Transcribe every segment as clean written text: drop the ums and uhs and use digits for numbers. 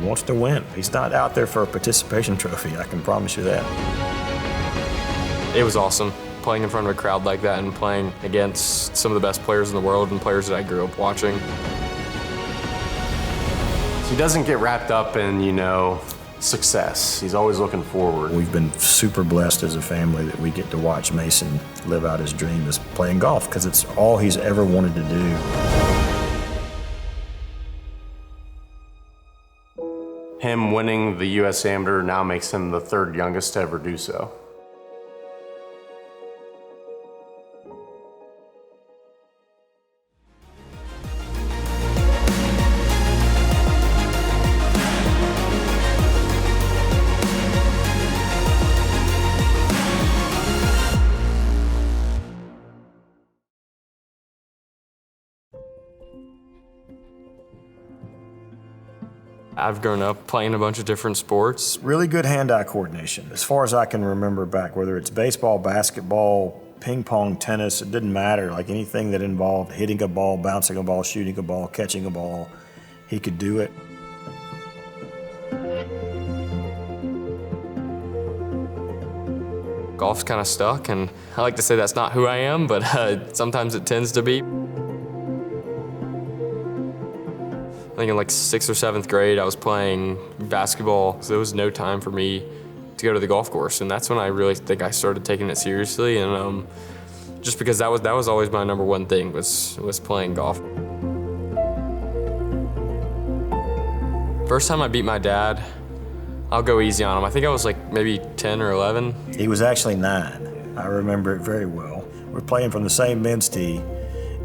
wants to win. He's not out there for a participation trophy, I can promise you that. It was awesome playing in front of a crowd like that and playing against some of the best players in the world and players that I grew up watching. He doesn't get wrapped up in, success. He's always looking forward. We've been super blessed as a family that we get to watch Mason live out his dream as playing golf, because it's all he's ever wanted to do. Him winning the U.S. Amateur now makes him the third youngest to ever do so. I've grown up playing a bunch of different sports. Really good hand-eye coordination. As far as I can remember back, whether it's baseball, basketball, ping pong, tennis, it didn't matter. Like anything that involved hitting a ball, bouncing a ball, shooting a ball, catching a ball, he could do it. Golf's kind of stuck, and I like to say that's not who I am, but sometimes it tends to be. I think in like 6th or 7th grade, I was playing basketball, so there was no time for me to go to the golf course, and that's when I really think I started taking it seriously, and just because that was always my number one thing was playing golf. First time I beat my dad, I'll go easy on him. I think I was like maybe 10 or 11. He was actually 9. I remember it very well. We're playing from the same men's tee,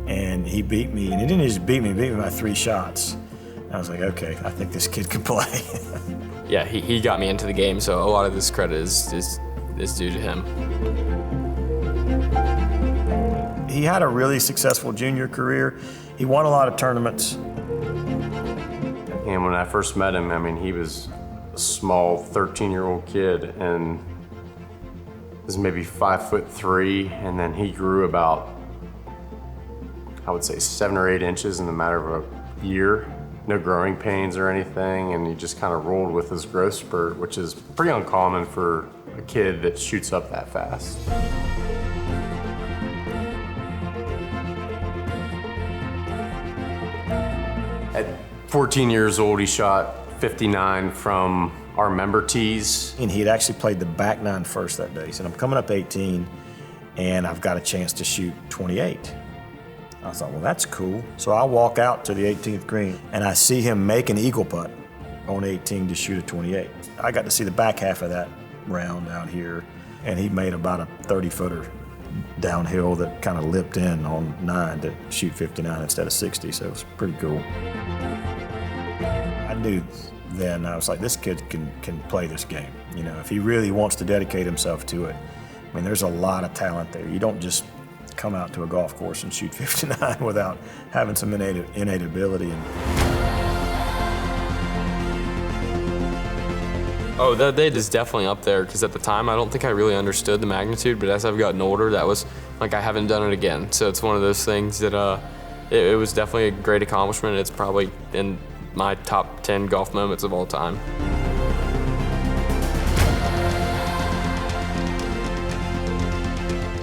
and he beat me, and he didn't just beat me by 3 shots. I was like, okay, I think this kid can play. Yeah, he got me into the game, so a lot of this credit is due to him. He had a really successful junior career. He won a lot of tournaments. And when I first met him, he was a small 13-year-old kid and was maybe 5'3", and then he grew about, I would say, 7 or 8 inches in the matter of a year. No growing pains or anything, and he just kind of rolled with his growth spurt, which is pretty uncommon for a kid that shoots up that fast. At 14 years old, he shot 59 from our member tees. And he had actually played the back 9 first that day. He said, I'm coming up 18, and I've got a chance to shoot 28. I thought, well, that's cool. So I walk out to the 18th green, and I see him make an eagle putt on 18 to shoot a 28. I got to see the back half of that round out here, and he made about a 30-footer downhill that kind of lipped in on 9 to shoot 59 instead of 60, so it was pretty cool. I knew then, I was like, this kid can play this game. If he really wants to dedicate himself to it, there's a lot of talent there. You don't just come out to a golf course and shoot 59 without having some innate ability. Oh, that is definitely up there, because at the time I don't think I really understood the magnitude, but as I've gotten older, that was like I haven't done it again. So it's one of those things that it was definitely a great accomplishment. It's probably in my top 10 golf moments of all time.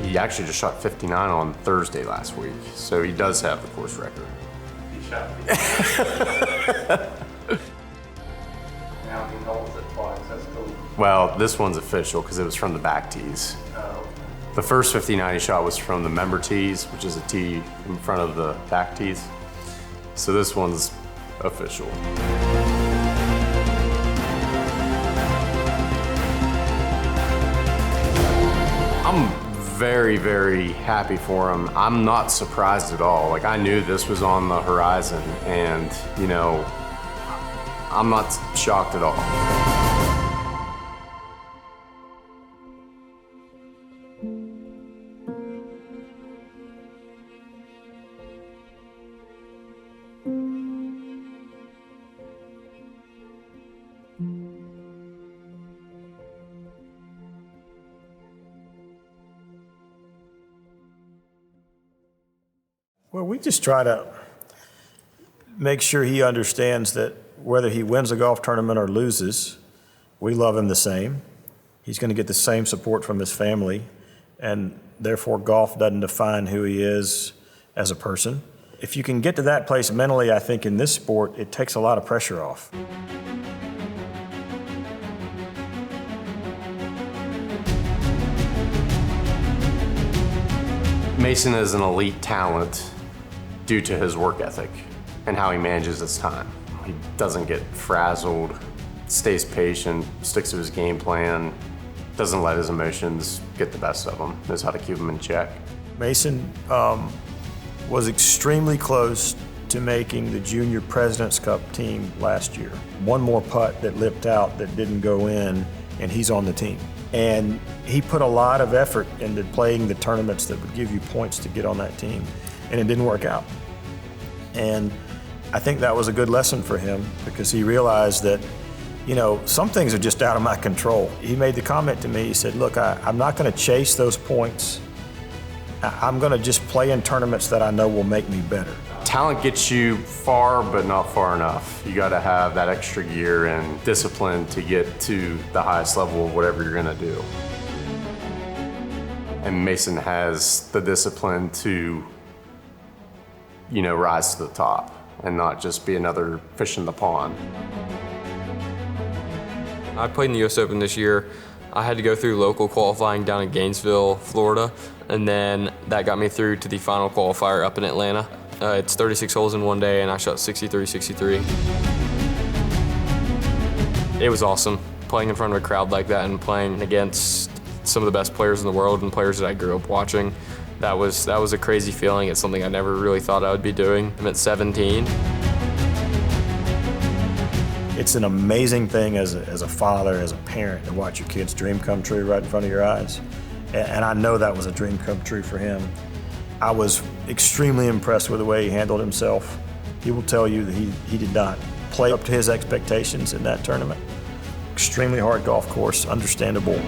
He actually just shot 59 on Thursday last week, so he does have the course record. He shot 59. Now he holds it twice, that's cool. Well, this one's official because it was from the back tees. Oh. The first 59 he shot was from the member tees, which is a tee in front of the back tees. So this one's official. I'm very, very happy for him. I'm not surprised at all. Like, I knew this was on the horizon, and, I'm not shocked at all. Well, we just try to make sure he understands that whether he wins a golf tournament or loses, we love him the same. He's going to get the same support from his family, and therefore golf doesn't define who he is as a person. If you can get to that place mentally, I think in this sport, it takes a lot of pressure off. Mason is an elite talent due to his work ethic and how he manages his time. He doesn't get frazzled, stays patient, sticks to his game plan, doesn't let his emotions get the best of him, knows how to keep them in check. Mason was extremely close to making the Junior President's Cup team last year. One more putt that lipped out that didn't go in, and he's on the team. And he put a lot of effort into playing the tournaments that would give you points to get on that team, and it didn't work out. And I think that was a good lesson for him, because he realized that, you know, some things are just out of my control. He made the comment to me, he said, look, I'm not gonna chase those points. I'm gonna just play in tournaments that I know will make me better. Talent gets you far, but not far enough. You gotta have that extra gear and discipline to get to the highest level of whatever you're gonna do. And Mason has the discipline to, you know, rise to the top and not just be another fish in the pond. I played in the US Open this year. I had to go through local qualifying down in Gainesville, Florida, and then that got me through to the final qualifier up in Atlanta. It's 36 holes in one day, and I shot 63. It was awesome playing in front of a crowd like that and playing against some of the best players in the world and players that I grew up watching. That was a crazy feeling. It's something I never really thought I would be doing. I'm at 17. It's an amazing thing as a father, as a parent, to watch your kid's dream come true right in front of your eyes. And I know that was a dream come true for him. I was extremely impressed with the way he handled himself. He will tell you that he did not play up to his expectations in that tournament. Extremely hard golf course, understandable.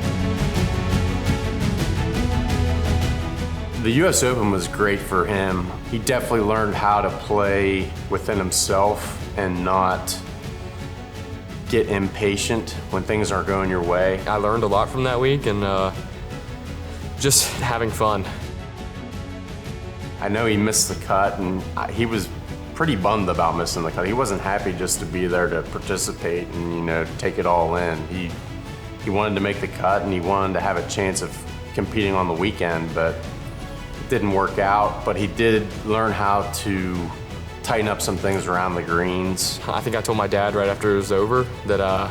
The US Open was great for him. He definitely learned how to play within himself and not get impatient when things aren't going your way. I learned a lot from that week, and just having fun. I know he missed the cut, and he was pretty bummed about missing the cut. He wasn't happy just to be there to participate and, you know, take it all in. He wanted to make the cut, and he wanted to have a chance of competing on the weekend, but it didn't work out. But he did learn how to tighten up some things around the greens. I think I told my dad right after it was over that I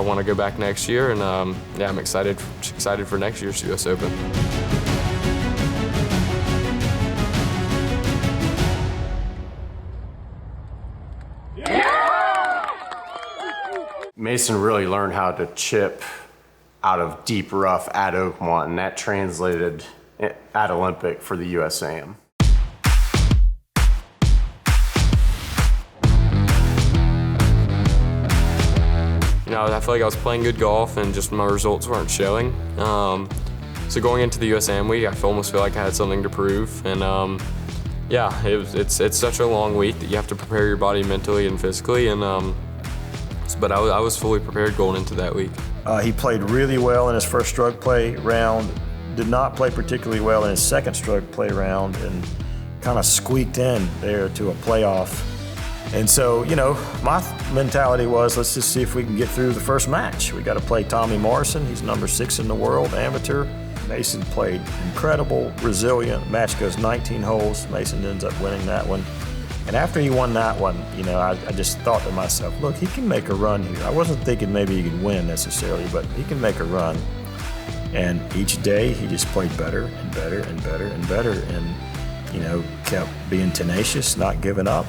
want to go back next year, and yeah, I'm excited for next year's US Open. Mason really learned how to chip out of deep rough at Oakmont, and that translated at Olympic for the USAM. You know, I feel like I was playing good golf and just my results weren't showing. So going into the USAM week, I almost feel like I had something to prove. And yeah, it's such a long week that you have to prepare your body mentally and physically. And but I was fully prepared going into that week. He played really well in his first stroke play round, did not play particularly well in his second stroke play round, and kind of squeaked in there to a playoff. And so, you know, my mentality was, let's just see if we can get through the first match. We got to play Tommy Morrison. He's number 6 in the world, amateur. Mason played incredible, resilient. Match goes 19 holes. Mason ends up winning that one. And after he won that one, you know, I just thought to myself, look, he can make a run here. I wasn't thinking maybe he could win necessarily, but he can make a run. And each day he just played better and better and better and better, and, you know, kept being tenacious, not giving up.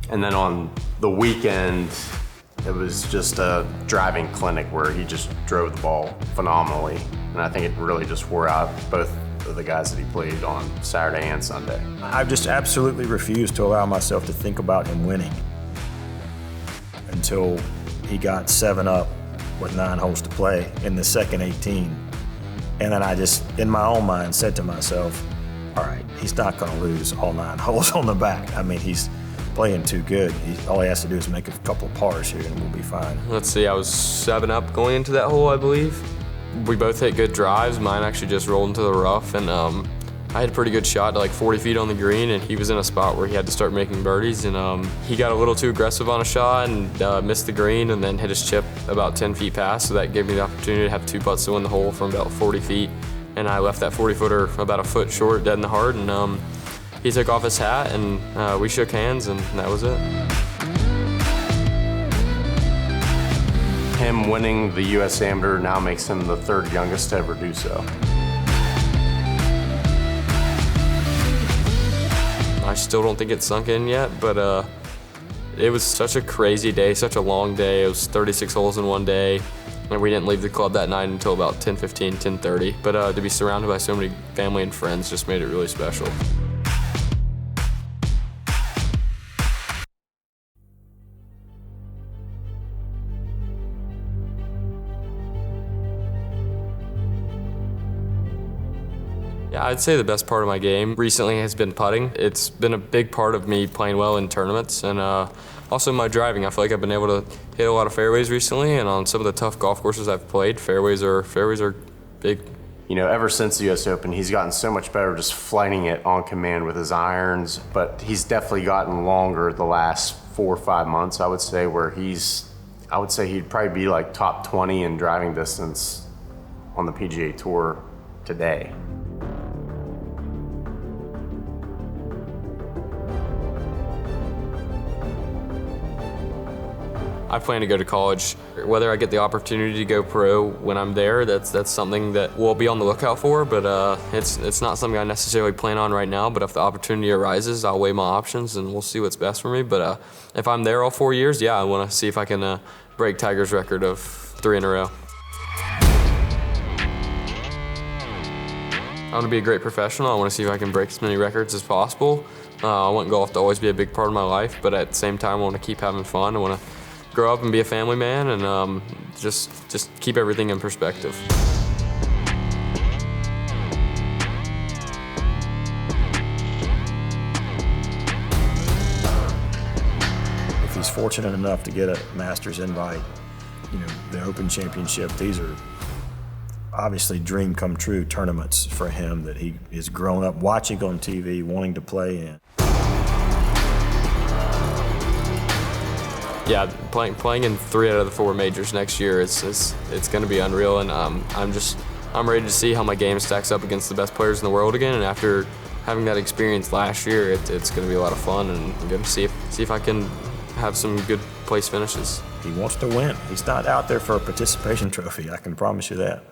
And then on the weekend, it was just a driving clinic where he just drove the ball phenomenally. And I think it really just wore out both of the guys that he played on Saturday and Sunday. I've just absolutely refused to allow myself to think about him winning until he got 7 up with 9 holes to play in the second 18. And then I just, in my own mind, said to myself, all right, he's not gonna lose all 9 holes on the back. I mean, he's playing too good. All he has to do is make a couple of pars here and we'll be fine. Let's see, I was 7 up going into that hole, I believe. We both hit good drives. Mine actually just rolled into the rough, and I had a pretty good shot to like 40 feet on the green, and he was in a spot where he had to start making birdies, and he got a little too aggressive on a shot and missed the green and then hit his chip about 10 feet past, so that gave me the opportunity to have 2 putts to win the hole from about 40 feet, and I left that 40-footer about a foot short, dead in the heart, and he took off his hat, and we shook hands, and that was it. Him winning the U.S. Amateur now makes him the 3rd youngest to ever do so. I still don't think it's sunk in yet, but it was such a crazy day, such a long day. It was 36 holes in one day, and we didn't leave the club that night until about 10:15, 10:30. But to be surrounded by so many family and friends just made it really special. Yeah, I'd say the best part of my game recently has been putting. It's been a big part of me playing well in tournaments, and also my driving. I feel like I've been able to hit a lot of fairways recently, and on some of the tough golf courses I've played, fairways are big. You know, ever since the U.S. Open, he's gotten so much better just flighting it on command with his irons, but he's definitely gotten longer the last 4 or 5 months, I would say, where I would say he'd probably be like top 20 in driving distance on the PGA Tour today. I plan to go to college. Whether I get the opportunity to go pro when I'm there, that's something that we'll be on the lookout for, but it's not something I necessarily plan on right now, but if the opportunity arises, I'll weigh my options and we'll see what's best for me. But if I'm there all 4 years, yeah, I want to see if I can break Tiger's record of 3 in a row. I want to be a great professional. I want to see if I can break as many records as possible. I want golf to always be a big part of my life, but at the same time, I want to keep having fun. I want to grow up and be a family man, and just keep everything in perspective. If he's fortunate enough to get a Masters invite, you know, the Open Championship, these are obviously dream come true tournaments for him that he has grown up watching on TV, wanting to play in. Yeah, playing in 3 out of the 4 majors next year, it's going to be unreal, and I'm ready to see how my game stacks up against the best players in the world again. And after having that experience last year, it's going to be a lot of fun, and I'm going to see if I can have some good place finishes. He wants to win. He's not out there for a participation trophy, I can promise you that.